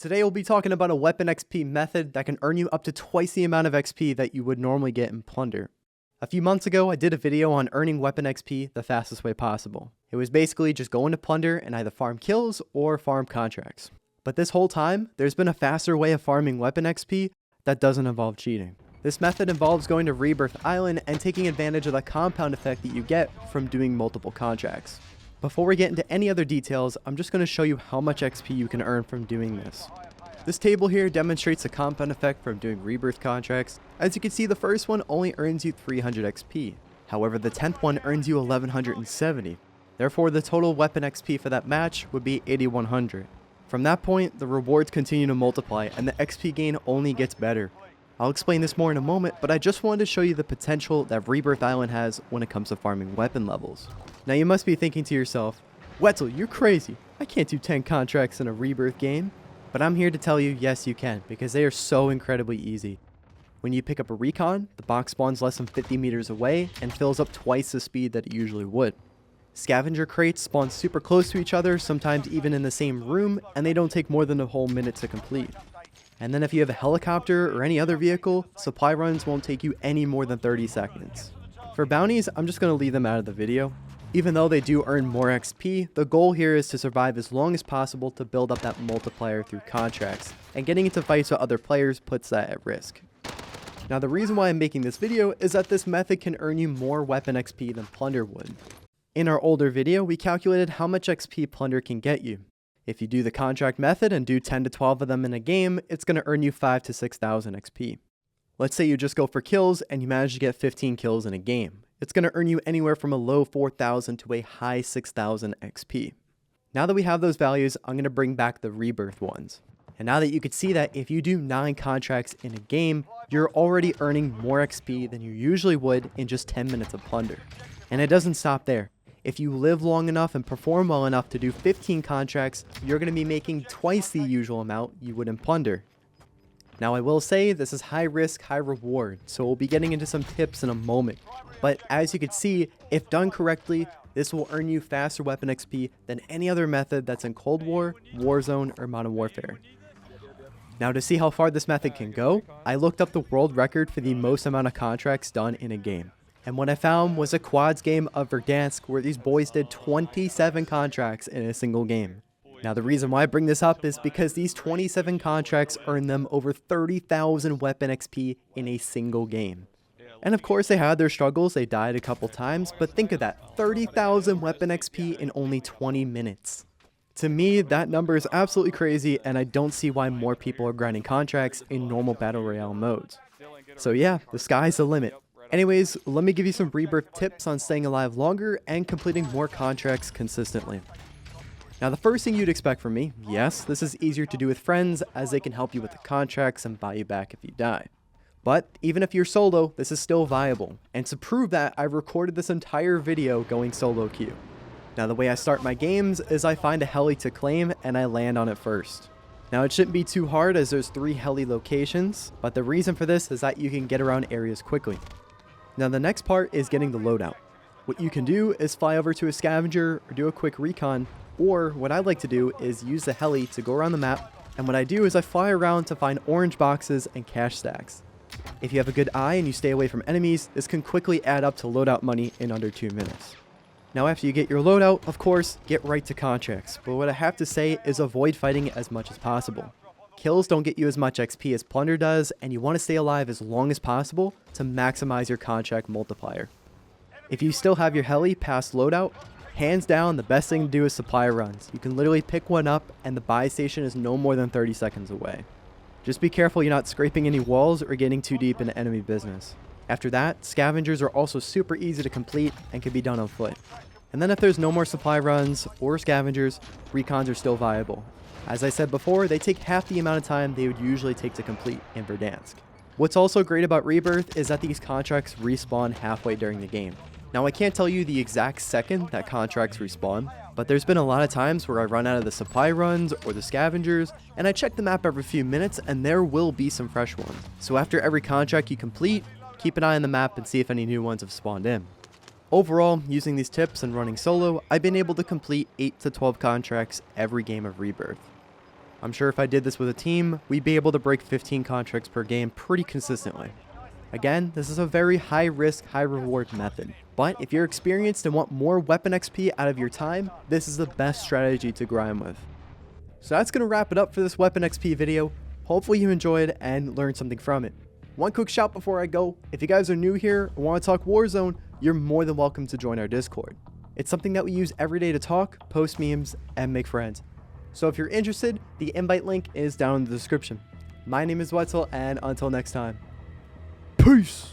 Today we'll be talking about a weapon XP method that can earn you up to twice the amount of XP that you would normally get in Plunder. A few months ago, I did a video on earning weapon XP the fastest way possible. It was basically just go into Plunder and either farm kills or farm contracts. But this whole time, there's been a faster way of farming weapon XP that doesn't involve cheating. This method involves going to Rebirth Island and taking advantage of the compound effect that you get from doing multiple contracts. Before we get into any other details, I'm just going to show you how much XP you can earn from doing this. This table here demonstrates the compound effect from doing rebirth contracts. As you can see, the first one only earns you 300 XP. However, the 10th one earns you 1170. Therefore, the total weapon XP for that match would be 8100. From that point, the rewards continue to multiply and the XP gain only gets better. I'll explain this more in a moment, but I just wanted to show you the potential that Rebirth Island has when it comes to farming weapon levels. Now you must be thinking to yourself, Wetzel, you're crazy. I can't do 10 contracts in a Rebirth game. But I'm here to tell you, yes you can, because they are so incredibly easy. When you pick up a recon, the box spawns less than 50 meters away and fills up twice the speed that it usually would. Scavenger crates spawn super close to each other, sometimes even in the same room, and they don't take more than a whole minute to complete. And then if you have a helicopter or any other vehicle, supply runs won't take you any more than 30 seconds. For bounties, I'm just going to leave them out of the video. Even though they do earn more XP, the goal here is to survive as long as possible to build up that multiplier through contracts, and getting into fights with other players puts that at risk. Now the reason why I'm making this video is that this method can earn you more weapon XP than Plunder would. In our older video, we calculated how much XP Plunder can get you. If you do the contract method and do 10 to 12 of them in a game, it's going to earn you 5 to 6,000 XP. Let's say you just go for kills and you manage to get 15 kills in a game. It's going to earn you anywhere from a low 4,000 to a high 6,000 XP. Now that we have those values, I'm going to bring back the rebirth ones. And now that you can see that if you do 9 contracts in a game, you're already earning more XP than you usually would in just 10 minutes of Plunder. And it doesn't stop there. If you live long enough and perform well enough to do 15 contracts, you're going to be making twice the usual amount you would in Plunder. Now I will say this is high risk, high reward, so we'll be getting into some tips in a moment. But as you can see, if done correctly, this will earn you faster weapon XP than any other method that's in Cold War, Warzone, or Modern Warfare. Now to see how far this method can go, I looked up the world record for the most amount of contracts done in a game. And what I found was a quads game of Verdansk where these boys did 27 contracts in a single game. Now the reason why I bring this up is because these 27 contracts earned them over 30,000 weapon XP in a single game. And of course they had their struggles, they died a couple times, but think of that, 30,000 weapon XP in only 20 minutes. To me, that number is absolutely crazy and I don't see why more people are grinding contracts in normal battle royale modes. So yeah, the sky's the limit. Anyways, let me give you some rebirth tips on staying alive longer and completing more contracts consistently. Now the first thing you'd expect from me, yes, this is easier to do with friends as they can help you with the contracts and buy you back if you die. But even if you're solo, this is still viable. And to prove that, I've recorded this entire video going solo queue. Now the way I start my games is I find a heli to claim and I land on it first. Now it shouldn't be too hard as there's 3 heli locations, but the reason for this is that you can get around areas quickly. Now the next part is getting the loadout. What you can do is fly over to a scavenger or do a quick recon, or what I like to do is use the heli to go around the map, and what I do is I fly around to find orange boxes and cash stacks. If you have a good eye and you stay away from enemies, this can quickly add up to loadout money in under 2 minutes. Now after you get your loadout, of course, get right to contracts, but what I have to say is avoid fighting as much as possible. Kills don't get you as much XP as Plunder does, and you want to stay alive as long as possible to maximize your contract multiplier. If you still have your heli past loadout, hands down the best thing to do is supply runs. You can literally pick one up and the buy station is no more than 30 seconds away. Just be careful you're not scraping any walls or getting too deep into enemy business. After that, scavengers are also super easy to complete and can be done on foot. And then if there's no more supply runs or scavengers, recons are still viable. As I said before, they take half the amount of time they would usually take to complete in Verdansk. What's also great about Rebirth is that these contracts respawn halfway during the game. Now I can't tell you the exact second that contracts respawn, but there's been a lot of times where I run out of the supply runs or the scavengers, and I check the map every few minutes and there will be some fresh ones. So after every contract you complete, keep an eye on the map and see if any new ones have spawned in. Overall, using these tips and running solo, I've been able to complete 8 to 12 contracts every game of Rebirth. I'm sure if I did this with a team, we'd be able to break 15 contracts per game pretty consistently. Again, this is a very high risk, high reward method. But if you're experienced and want more weapon XP out of your time, this is the best strategy to grind with. So that's going to wrap it up for this weapon XP video. Hopefully you enjoyed and learned something from it. One quick shout before I go, if you guys are new here and want to talk Warzone, you're more than welcome to join our Discord. It's something that we use every day to talk, post memes, and make friends. So if you're interested, the invite link is down in the description. My name is Wetzel, and until next time, peace!